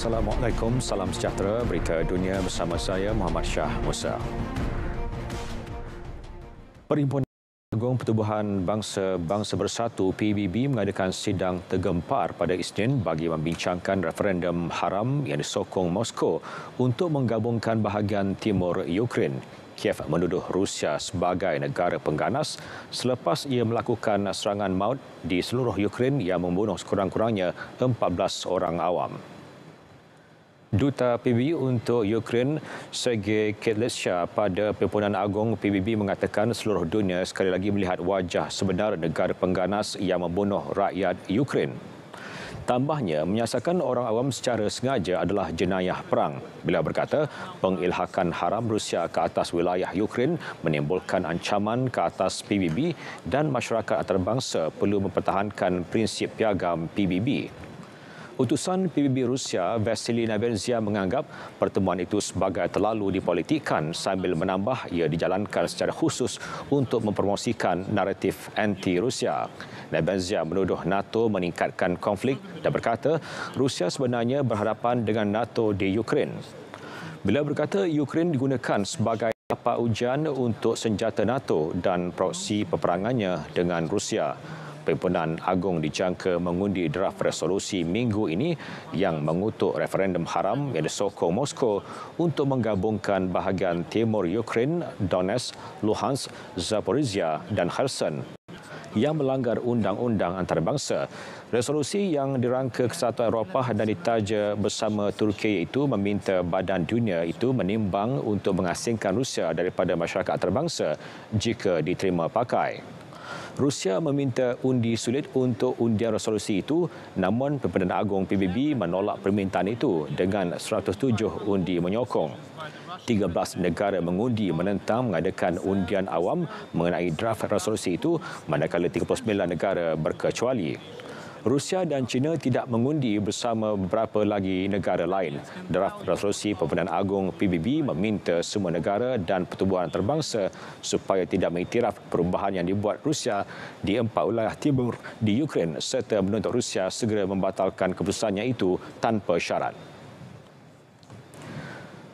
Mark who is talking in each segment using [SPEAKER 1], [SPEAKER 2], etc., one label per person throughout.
[SPEAKER 1] Assalamualaikum, salam sejahtera. Berita dunia bersama saya Muhammad Shah Musa. Perhimpunan Agung Pertubuhan Bangsa Bersatu PBB mengadakan sidang tergempar pada Isnin bagi membincangkan referendum haram yang disokong Moskow untuk menggabungkan bahagian timur Ukraine. Kiev menuduh Rusia sebagai negara pengganas selepas ia melakukan serangan maut di seluruh Ukraine yang membunuh sekurang-kurangnya 14 orang awam. Duta PBB untuk Ukraine, Sergei Kyslytsya, pada Perhimpunan Agung PBB mengatakan seluruh dunia sekali lagi melihat wajah sebenar negara pengganas yang membunuh rakyat Ukraine. Tambahnya, menyiasatkan orang awam secara sengaja adalah jenayah perang. Beliau berkata, pengilhakan haram Rusia ke atas wilayah Ukraine menimbulkan ancaman ke atas PBB dan masyarakat antarabangsa perlu mempertahankan prinsip piagam PBB. Utusan PBB Rusia, Vasily Nebenzia, menganggap pertemuan itu sebagai terlalu dipolitikkan sambil menambah ia dijalankan secara khusus untuk mempromosikan naratif anti-Rusia. Nebenzia menuduh NATO meningkatkan konflik dan berkata Rusia sebenarnya berhadapan dengan NATO di Ukraine. Beliau berkata Ukraine digunakan sebagai tapak ujian untuk senjata NATO dan proksi peperangannya dengan Rusia. Perhimpunan Agung dijangka mengundi draft resolusi minggu ini yang mengutuk referendum haram yang disokong Moskow untuk menggabungkan bahagian timur Ukraine, Donetsk, Luhansk, Zaporizhia dan Kherson yang melanggar undang-undang antarabangsa. Resolusi yang dirangka Kesatuan Eropah dan ditaja bersama Turki itu meminta badan dunia itu menimbang untuk mengasingkan Rusia daripada masyarakat antarabangsa jika diterima pakai. Rusia meminta undi sulit untuk undian resolusi itu, namun Perhimpunan Agung PBB menolak permintaan itu dengan 107 undi menyokong. 13 negara mengundi menentang mengadakan undian awam mengenai draft resolusi itu, manakala 39 negara berkecuali. Rusia dan China tidak mengundi bersama beberapa lagi negara lain. Draft resolusi Perhimpunan Agung PBB meminta semua negara dan pertubuhan antarabangsa supaya tidak mengiktiraf perubahan yang dibuat Rusia di 4 wilayah timur di Ukraine serta menuntut Rusia segera membatalkan keputusannya itu tanpa syarat.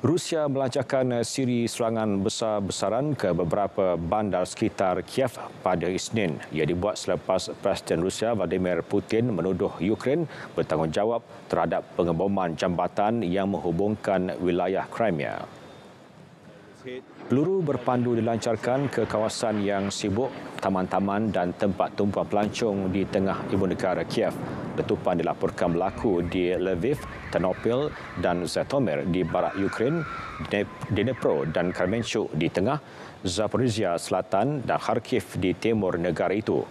[SPEAKER 1] Rusia melancarkan siri serangan besar-besaran ke beberapa bandar sekitar Kiev pada Isnin. Ia dibuat selepas Presiden Rusia Vladimir Putin menuduh Ukraine bertanggungjawab terhadap pengeboman jambatan yang menghubungkan wilayah Crimea. Peluru berpandu dilancarkan ke kawasan yang sibuk, taman-taman dan tempat tumpuan pelancong di tengah ibu negara Kiev. Letupan dilaporkan berlaku di Lviv, Ternopil dan Zhytomyr di barat Ukraine, Dnipro dan Kremenchuk di tengah, Zaporizhia Selatan dan Kharkiv di timur negara itu.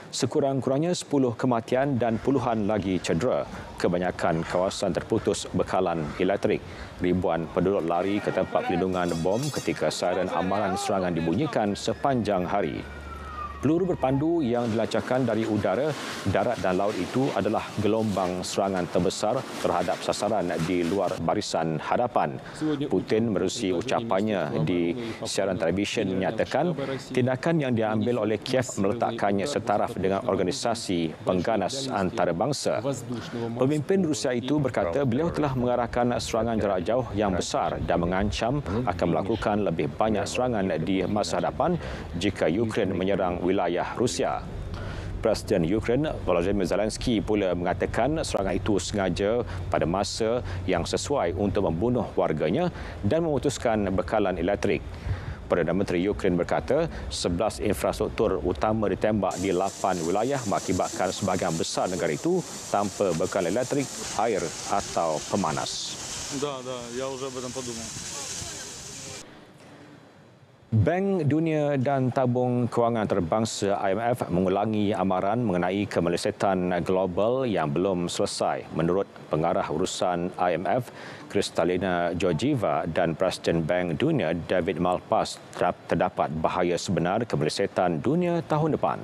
[SPEAKER 1] Sekurang-kurangnya 10 kematian dan puluhan lagi cedera. Kebanyakan kawasan terputus bekalan elektrik. Ribuan penduduk lari ke tempat pelindungan bom ketika siren amaran serangan dibunyikan sepanjang hari. Peluru berpandu yang dilancarkan dari udara, darat dan laut itu adalah gelombang serangan terbesar terhadap sasaran di luar barisan hadapan. Putin menerusi ucapannya di siaran televisyen menyatakan tindakan yang diambil oleh Kiev meletakkannya setaraf dengan organisasi pengganas antarabangsa. Pemimpin Rusia itu berkata beliau telah mengarahkan serangan jarak jauh yang besar dan mengancam akan melakukan lebih banyak serangan di masa hadapan jika Ukraine menyerang wilayah Rusia. Presiden Ukraine Volodymyr Zelensky pula mengatakan serangan itu sengaja pada masa yang sesuai untuk membunuh warganya dan memutuskan bekalan elektrik. Perdana Menteri Ukraine berkata 11 infrastruktur utama ditembak di 8 wilayah mengakibatkan sebahagian besar negara itu tanpa bekalan elektrik, air atau pemanas. Bank Dunia dan Tabung Kewangan Antarabangsa IMF mengulangi amaran mengenai kemelesetan global yang belum selesai. Menurut pengarah urusan IMF, Kristalina Georgieva dan Presiden Bank Dunia David Malpass, terdapat bahaya sebenar kemelesetan dunia tahun depan.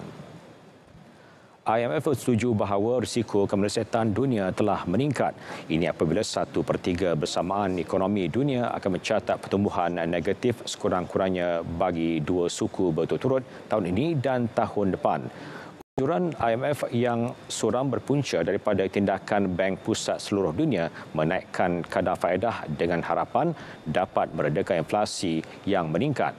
[SPEAKER 1] IMF setuju bahawa risiko kemelesetan dunia telah meningkat. Ini apabila 1/3 bersamaan ekonomi dunia akan mencatat pertumbuhan negatif sekurang-kurangnya bagi 2 suku berturut-turut tahun ini dan tahun depan. Anjuran IMF yang suram berpunca daripada tindakan Bank Pusat seluruh dunia menaikkan kadar faedah dengan harapan dapat meredakan inflasi yang meningkat.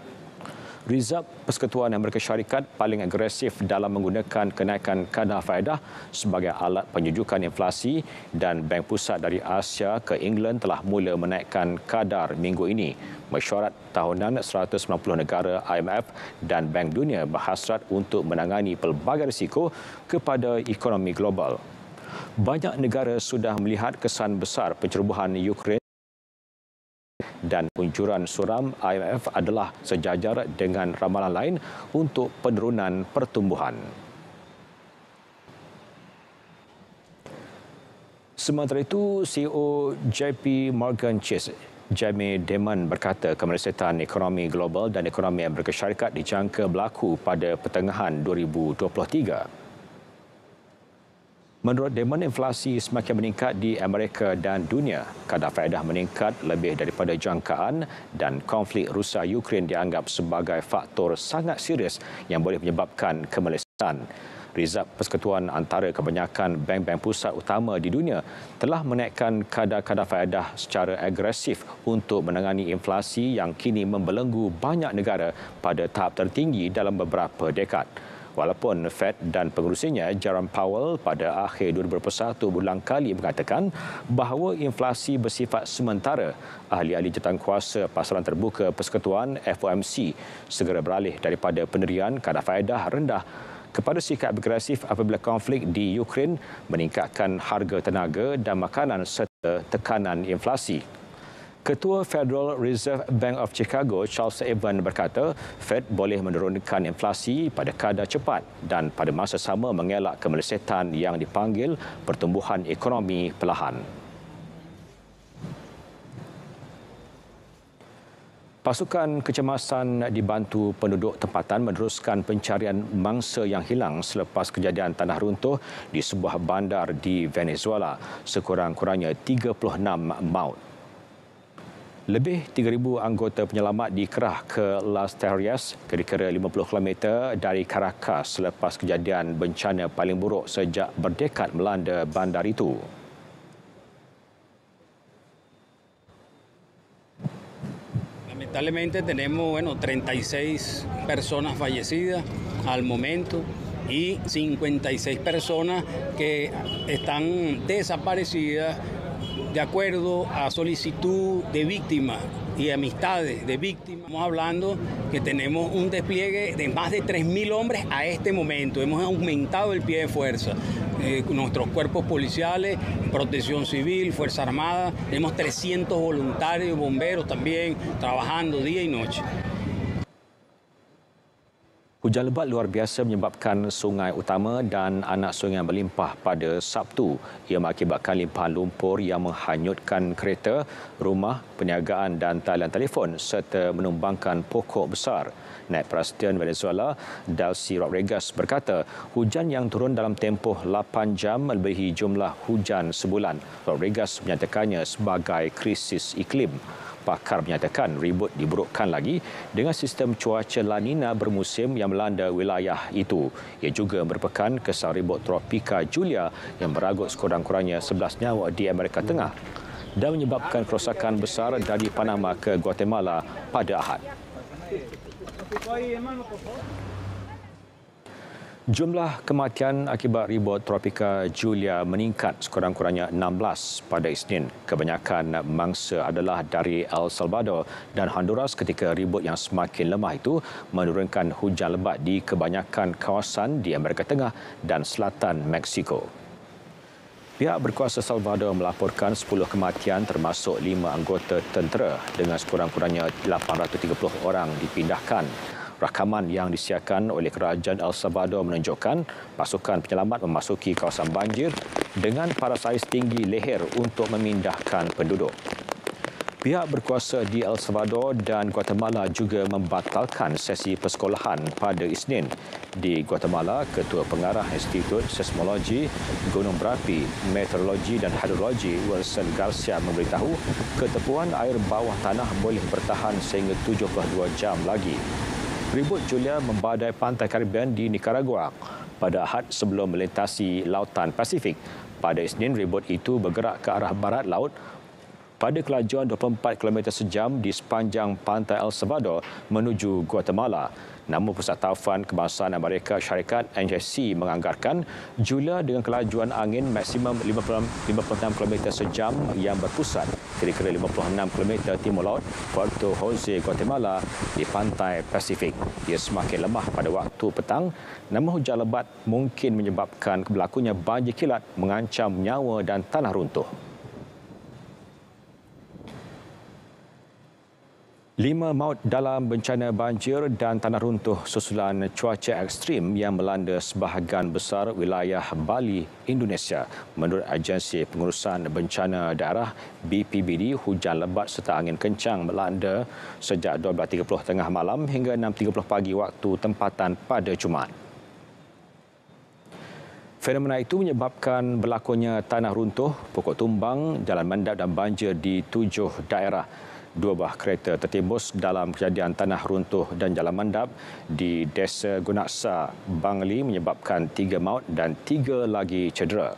[SPEAKER 1] Rizab Persekutuan Amerika Syarikat paling agresif dalam menggunakan kenaikan kadar faedah sebagai alat penjujukan inflasi dan Bank Pusat dari Asia ke England telah mula menaikkan kadar minggu ini. Mesyuarat tahunan 190 negara IMF dan Bank Dunia berhasrat untuk menangani pelbagai risiko kepada ekonomi global. Banyak negara sudah melihat kesan besar pencerobohan Ukraine dan anjuran suram IMF adalah sejajar dengan ramalan lain untuk penurunan pertumbuhan. Sementara itu, CEO JP Morgan Chase, Jamie Dimon berkata kemerosotan ekonomi global dan ekonomi Amerika Syarikat dijangka berlaku pada pertengahan 2023. Menurut Dimon, inflasi semakin meningkat di Amerika dan dunia. Kadar faedah meningkat lebih daripada jangkaan dan konflik Rusia-Ukraine dianggap sebagai faktor sangat serius yang boleh menyebabkan kemelesan. Rizab Persekutuan antara kebanyakan bank-bank pusat utama di dunia telah menaikkan kadar-kadar faedah secara agresif untuk menangani inflasi yang kini membelenggu banyak negara pada tahap tertinggi dalam beberapa dekad. Walaupun Fed dan pengurusinya Jerome Powell pada akhir 2021 berulang kali mengatakan bahawa inflasi bersifat sementara, ahli-ahli jawatankuasa pasaran terbuka Persekutuan FOMC segera beralih daripada pendirian kadar faedah rendah kepada sikap agresif apabila konflik di Ukraine meningkatkan harga tenaga dan makanan serta tekanan inflasi. Ketua Federal Reserve Bank of Chicago, Charles Evans berkata, Fed boleh menurunkan inflasi pada kadar cepat dan pada masa sama mengelak kemelesetan yang dipanggil pertumbuhan ekonomi perlahan. Pasukan kecemasan dibantu penduduk tempatan meneruskan pencarian mangsa yang hilang selepas kejadian tanah runtuh di sebuah bandar di Venezuela. Sekurang-kurangnya 36 maut. Lebih 3,000 anggota penyelamat dikerah ke Las Terrias, kira-kira 50 km dari Caracas selepas kejadian bencana paling buruk sejak berdekad melanda bandar itu.
[SPEAKER 2] Lamentablemente tenemos 36 personas fallecidas al momento y 56 personas que están desaparecidas de acuerdo a solicitud de víctimas y amistades de víctimas. Estamos hablando que tenemos un despliegue de más de 3.000 hombres a este momento. Hemos aumentado el pie de fuerza. Nuestros cuerpos policiales, protección civil, Fuerza Armada, tenemos 300 voluntarios, bomberos también, trabajando día y noche.
[SPEAKER 1] Hujan lebat luar biasa menyebabkan sungai utama dan anak sungai berlimpah pada Sabtu. Ia mengakibatkan limpahan lumpur yang menghanyutkan kereta, rumah, perniagaan dan talian telefon serta menumbangkan pokok besar. Naib Presiden Venezuela, Delcy Rodriguez berkata, hujan yang turun dalam tempoh 8 jam melebihi jumlah hujan sebulan. Rodriguez menyatakannya sebagai krisis iklim. Pakar menyatakan ribut diburukkan lagi dengan sistem cuaca La Nina bermusim yang melanda wilayah itu. Ia juga merupakan kesal ribut tropika Julia yang meragut sekurang-kurangnya 11 nyawa di Amerika Tengah dan menyebabkan kerosakan besar dari Panama ke Guatemala pada Ahad. Jumlah kematian akibat ribut tropika Julia meningkat sekurang-kurangnya 16 pada Isnin. Kebanyakan mangsa adalah dari El Salvador dan Honduras ketika ribut yang semakin lemah itu menurunkan hujan lebat di kebanyakan kawasan di Amerika Tengah dan selatan Meksiko. Pihak berkuasa Salvador melaporkan 10 kematian termasuk 5 anggota tentera dengan sekurang-kurangnya 830 orang dipindahkan. Rakaman yang disiarkan oleh kerajaan El Salvador menunjukkan pasukan penyelamat memasuki kawasan banjir dengan paras air setinggi leher untuk memindahkan penduduk. Pihak berkuasa di El Salvador dan Guatemala juga membatalkan sesi persekolahan pada Isnin. Di Guatemala, Ketua Pengarah Institut Seismologi, Gunung Berapi, Meteorologi dan Hidrologi Wilson Garcia memberitahu ketepuan air bawah tanah boleh bertahan sehingga 72 jam lagi. Ribut Julia membadai pantai Caribbean di Nicaragua. pada Ahad sebelum melintasi lautan Pasifik. Pada Isnin, ribut itu bergerak ke arah barat laut pada kelajuan 24 km sejam di sepanjang pantai El Salvador menuju Guatemala. Namun Pusat Taufan Kebangsaan Amerika Syarikat NJC menganggarkan Julia dengan kelajuan angin maksimum 56 km sejam yang berpusat kira-kira 56 km timur laut Puerto Jose, Guatemala di pantai Pasifik. Ia semakin lemah pada waktu petang, namun hujan lebat mungkin menyebabkan berlakunya banjir kilat mengancam nyawa dan tanah runtuh. 5 maut dalam bencana banjir dan tanah runtuh susulan cuaca ekstrim yang melanda sebahagian besar wilayah Bali, Indonesia. Menurut Agensi Pengurusan Bencana Daerah BPBD, hujan lebat serta angin kencang melanda sejak 12.30 tengah malam hingga 6.30 pagi waktu tempatan pada Jumaat. Fenomena itu menyebabkan berlakunya tanah runtuh, pokok tumbang, jalan mendap dan banjir di 7 daerah. 2 buah kereta tertimbus dalam kejadian tanah runtuh dan jalan mendap di Desa Gunaksa, Bangli menyebabkan 3 maut dan 3 lagi cedera.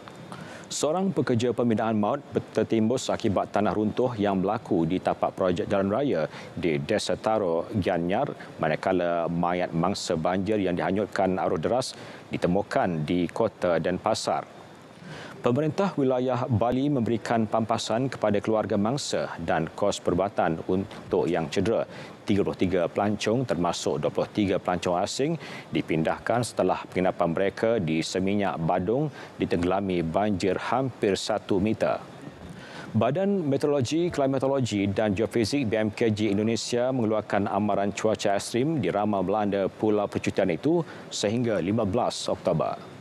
[SPEAKER 1] Seorang pekerja pembinaan maut tertimbus akibat tanah runtuh yang berlaku di tapak projek jalan raya di Desa Taro, Gianyar, manakala mayat mangsa banjir yang dihanyutkan arus deras ditemukan di Kota Denpasar. Pemerintah wilayah Bali memberikan pampasan kepada keluarga mangsa dan kos perubatan untuk yang cedera. 33 pelancong termasuk 23 pelancong asing dipindahkan setelah penginapan mereka di Seminyak Badung ditenggelami banjir hampir 1 meter. Badan Meteorologi, Klimatologi dan Geofisik BMKG Indonesia mengeluarkan amaran cuaca ekstrim diramal melanda pulau percutian itu sehingga 15 Oktober.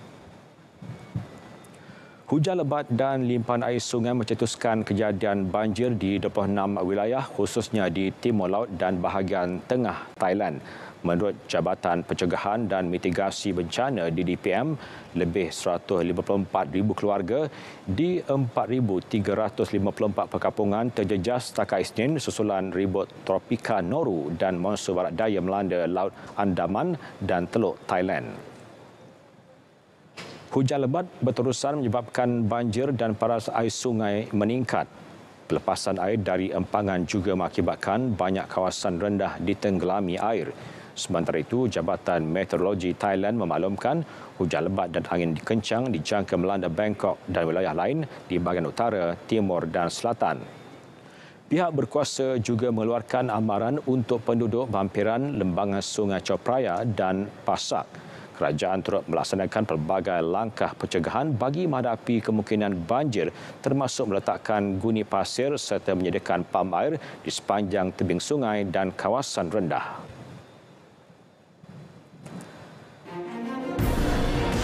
[SPEAKER 1] Hujan lebat dan limpahan air sungai mencetuskan kejadian banjir di 26 wilayah khususnya di Timur Laut dan bahagian tengah Thailand. Menurut Jabatan Pencegahan dan Mitigasi Bencana DDPM, lebih 154,000 keluarga di 4,354 perkampungan terjejas setakat Isnin susulan ribut tropika Noru dan monsun barat daya melanda Laut Andaman dan Teluk Thailand. Hujan lebat berterusan menyebabkan banjir dan paras air sungai meningkat. Pelepasan air dari empangan juga mengakibatkan banyak kawasan rendah ditenggelami air. Sementara itu, Jabatan Meteorologi Thailand memaklumkan hujan lebat dan angin kencang dijangka melanda Bangkok dan wilayah lain di bahagian utara, timur dan selatan. Pihak berkuasa juga mengeluarkan amaran untuk penduduk berhampiran lembangan Sungai Chao Phraya dan Pasak. Kerajaan turut melaksanakan pelbagai langkah pencegahan bagi menghadapi kemungkinan banjir termasuk meletakkan guni pasir serta menyediakan pam air di sepanjang tebing sungai dan kawasan rendah.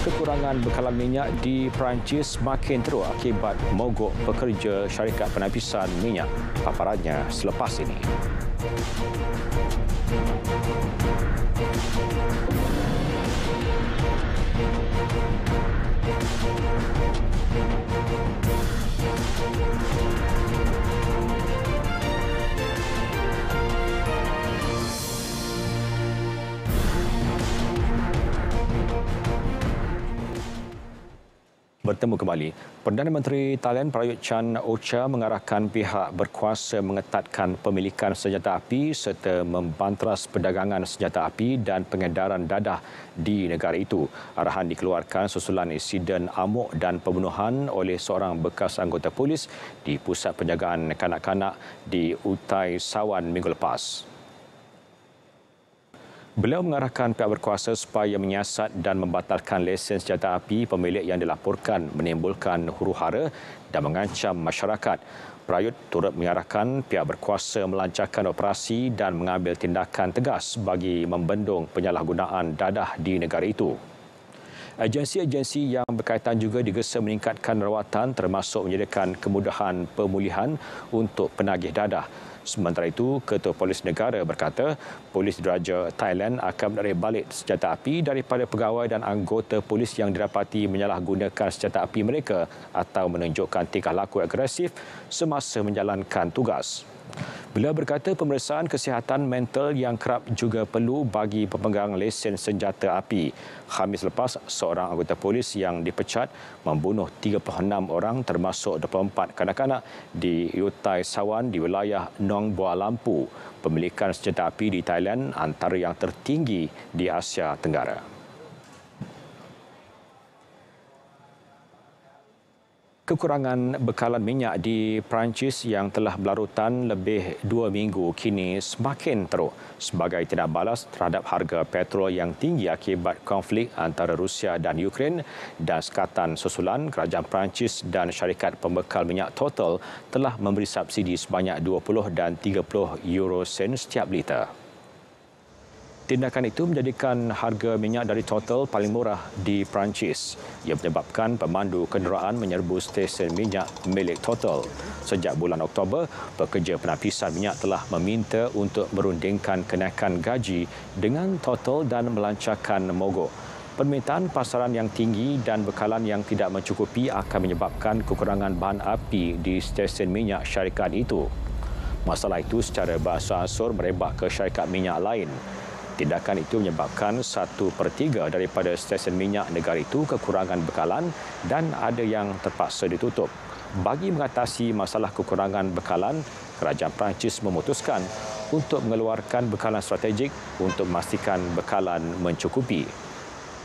[SPEAKER 1] Kekurangan bekalan minyak di Perancis makin teruk akibat mogok pekerja syarikat penapisan minyak. Paparannya selepas ini. Bertemu kembali. Perdana Menteri Thailand Prayut Chan-o-cha mengarahkan pihak berkuasa mengetatkan pemilikan senjata api serta membanteras perdagangan senjata api dan pengedaran dadah di negara itu. Arahan dikeluarkan susulan insiden amuk dan pembunuhan oleh seorang bekas anggota polis di pusat penjagaan kanak-kanak di Utai Sawan minggu lepas. Beliau mengarahkan pihak berkuasa supaya menyiasat dan membatalkan lesen senjata api pemilik yang dilaporkan menimbulkan huru-hara dan mengancam masyarakat. Prayut turut mengarahkan pihak berkuasa melancarkan operasi dan mengambil tindakan tegas bagi membendung penyalahgunaan dadah di negara itu. Agensi-agensi yang berkaitan juga digesa meningkatkan rawatan termasuk menyediakan kemudahan pemulihan untuk penagih dadah. Sementara itu, Ketua Polis Negara berkata, Polis Diraja Thailand akan menarik balik senjata api daripada pegawai dan anggota polis yang didapati menyalahgunakan senjata api mereka atau menunjukkan tingkah laku agresif semasa menjalankan tugas. Beliau berkata pemeriksaan kesihatan mental yang kerap juga perlu bagi pemegang lesen senjata api. Khamis lepas, seorang anggota polis yang dipecat membunuh 36 orang termasuk 24 kanak-kanak di Yutai Sawan di wilayah Nong Bua Lampu. Pemilikan senjata api di Thailand antara yang tertinggi di Asia Tenggara. Kekurangan bekalan minyak di Perancis yang telah berlarutan lebih 2 minggu kini semakin teruk sebagai tindak balas terhadap harga petrol yang tinggi akibat konflik antara Rusia dan Ukraine dan sekatan susulan kerajaan Perancis dan syarikat pembekal minyak Total telah memberi subsidi sebanyak 20 dan 30 euro sen setiap liter. Tindakan itu menjadikan harga minyak dari Total paling murah di Perancis. Ia menyebabkan pemandu kenderaan menyerbu stesen minyak milik Total. Sejak bulan Oktober, pekerja penapisan minyak telah meminta untuk merundingkan kenaikan gaji dengan Total dan melancarkan mogok. Permintaan pasaran yang tinggi dan bekalan yang tidak mencukupi akan menyebabkan kekurangan bahan api di stesen minyak syarikat itu. Masalah itu secara beransur merebak ke syarikat minyak lain. Tindakan itu menyebabkan 1/3 daripada stesen minyak negara itu kekurangan bekalan dan ada yang terpaksa ditutup. Bagi mengatasi masalah kekurangan bekalan, kerajaan Perancis memutuskan untuk mengeluarkan bekalan strategik untuk memastikan bekalan mencukupi.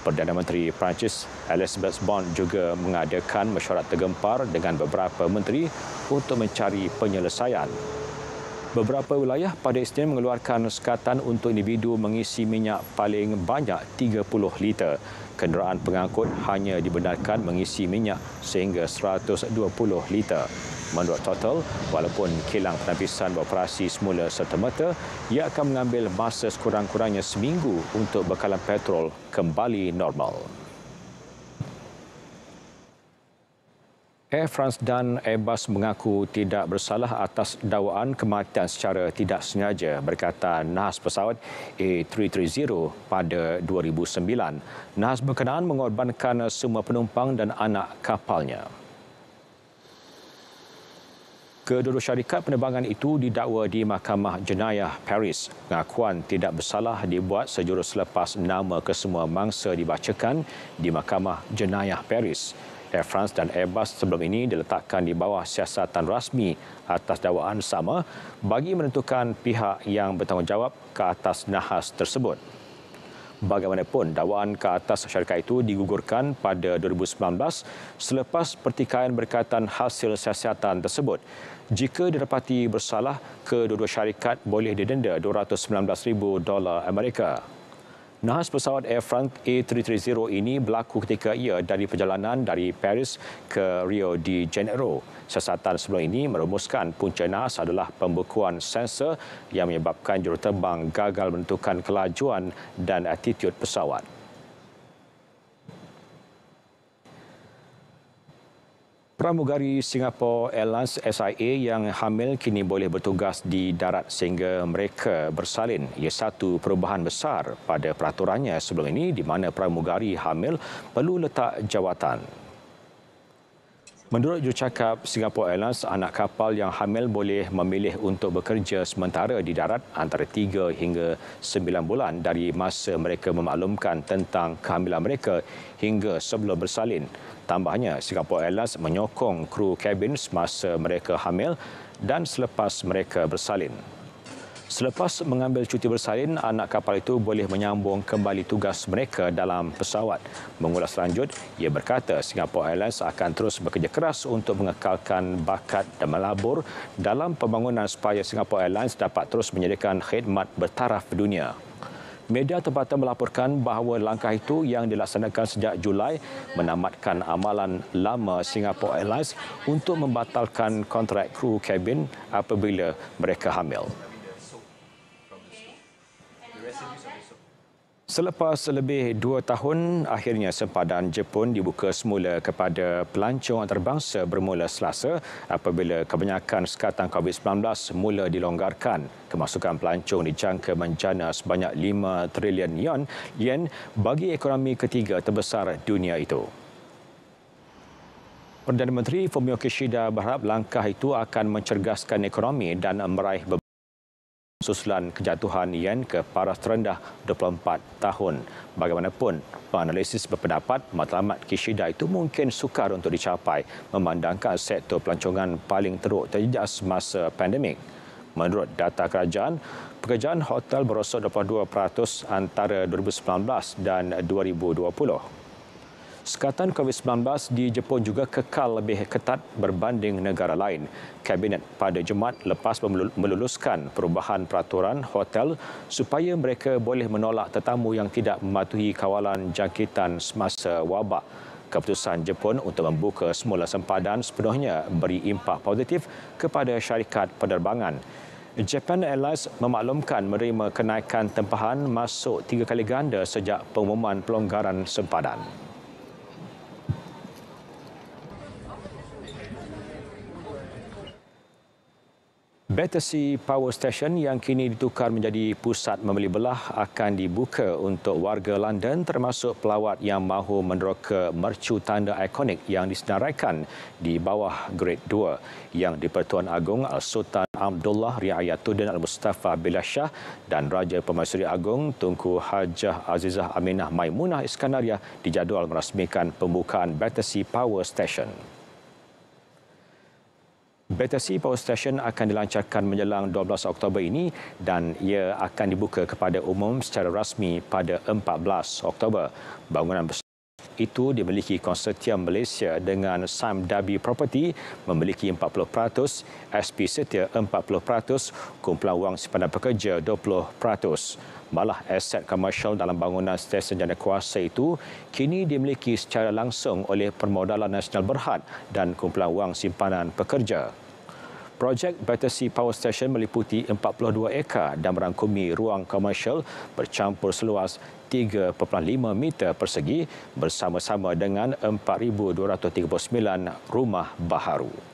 [SPEAKER 1] Perdana Menteri Perancis Elisabeth Borne juga mengadakan mesyuarat tergempar dengan beberapa menteri untuk mencari penyelesaian. Beberapa wilayah pada Isnin mengeluarkan sekatan untuk individu mengisi minyak paling banyak 30 liter. Kenderaan pengangkut hanya dibenarkan mengisi minyak sehingga 120 liter. Menurut Total, walaupun kilang penapisan beroperasi semula serta-merta, ia akan mengambil masa sekurang-kurangnya seminggu untuk bekalan petrol kembali normal. Air France dan Airbus mengaku tidak bersalah atas dakwaan kematian secara tidak sengaja, berkata nahas pesawat A330 pada 2009. Nahas berkenaan mengorbankan semua penumpang dan anak kapalnya. Kedua-dua syarikat penerbangan itu didakwa di Mahkamah Jenayah Paris. Pengakuan tidak bersalah dibuat sejurus selepas nama kesemua mangsa dibacakan di Mahkamah Jenayah Paris. Air France dan Airbus sebelum ini diletakkan di bawah siasatan rasmi atas dakwaan sama bagi menentukan pihak yang bertanggungjawab ke atas nahas tersebut. Bagaimanapun, dakwaan ke atas syarikat itu digugurkan pada 2019 selepas pertikaian berkaitan hasil siasatan tersebut. Jika didapati bersalah, kedua-dua syarikat boleh didenda $219,000 Amerika. Nahas pesawat Air France A330 ini berlaku ketika ia dari perjalanan dari Paris ke Rio de Janeiro. Siasatan sebelum ini merumuskan punca nahas adalah pembekuan sensor yang menyebabkan juruterbang gagal menentukan kelajuan dan attitude pesawat. Pramugari Singapore Airlines SIA yang hamil kini boleh bertugas di darat sehingga mereka bersalin. Ia satu perubahan besar pada peraturannya sebelum ini di mana pramugari hamil perlu letak jawatan. Menurut jurucakap Singapore Airlines, anak kapal yang hamil boleh memilih untuk bekerja sementara di darat antara 3 hingga 9 bulan dari masa mereka memaklumkan tentang kehamilan mereka hingga sebelum bersalin. Tambahnya, Singapore Airlines menyokong kru kabin semasa mereka hamil dan selepas mereka bersalin. Selepas mengambil cuti bersalin, anak kapal itu boleh menyambung kembali tugas mereka dalam pesawat. Mengulas lanjut, ia berkata Singapore Airlines akan terus bekerja keras untuk mengekalkan bakat dan melabur dalam pembangunan supaya Singapore Airlines dapat terus menyediakan khidmat bertaraf dunia. Media tempatan melaporkan bahawa langkah itu yang dilaksanakan sejak Julai menamatkan amalan lama Singapore Airlines untuk membatalkan kontrak kru kabin apabila mereka hamil. Selepas lebih 2 tahun, akhirnya sempadan Jepun dibuka semula kepada pelancong antarabangsa bermula Selasa apabila kebanyakan sekatan COVID-19 mula dilonggarkan. Kemasukan pelancong dijangka menjana sebanyak 5 trilion yen bagi ekonomi ketiga terbesar dunia itu. Perdana Menteri Fumio Kishida berharap langkah itu akan mencerdaskan ekonomi dan meraih susulan kejatuhan yen ke paras terendah 24 tahun. Bagaimanapun, penganalisis berpendapat matlamat Kishida itu mungkin sukar untuk dicapai memandangkan sektor pelancongan paling teruk terjejas semasa pandemik. Menurut data kerajaan, pekerjaan hotel berosot 22% antara 2019 dan 2020. Sekatan COVID-19 di Jepun juga kekal lebih ketat berbanding negara lain. Kabinet pada Jumaat lepas meluluskan perubahan peraturan hotel supaya mereka boleh menolak tetamu yang tidak mematuhi kawalan jangkitan semasa wabak. Keputusan Jepun untuk membuka semula sempadan sepenuhnya beri impak positif kepada syarikat penerbangan. Japan Airlines memaklumkan menerima kenaikan tempahan masuk 3 kali ganda sejak pengumuman pelonggaran sempadan. Battersea Power Station yang kini ditukar menjadi pusat membeli belah akan dibuka untuk warga London termasuk pelawat yang mahu meneroka mercu tanda ikonik yang disenaraikan di bawah Grade 2 yang di-Pertuan Agong Sultan Abdullah Riayatuddin Al-Mustafa Billah Shah dan Raja Pemaisuri Agong Tunku Hajah Azizah Aminah Maimunah Iskandariah dijadual merasmikan pembukaan Battersea Power Station. Battersea Power Station akan dilancarkan menjelang 12 Oktober ini dan ia akan dibuka kepada umum secara rasmi pada 14 Oktober. Bangunan itu dimiliki konsortium Malaysia dengan Sime Darby Property memiliki 40%, SP Setia 40%, kumpulan wang simpanan pekerja 20%. Malah aset komersial dalam bangunan stesen janakuasa itu kini dimiliki secara langsung oleh Permodalan Nasional Berhad dan kumpulan wang simpanan pekerja. Projek Battersea Power Station meliputi 42 ekar dan merangkumi ruang komersial bercampur seluas 3.5 meter persegi bersama-sama dengan 4,239 rumah baharu.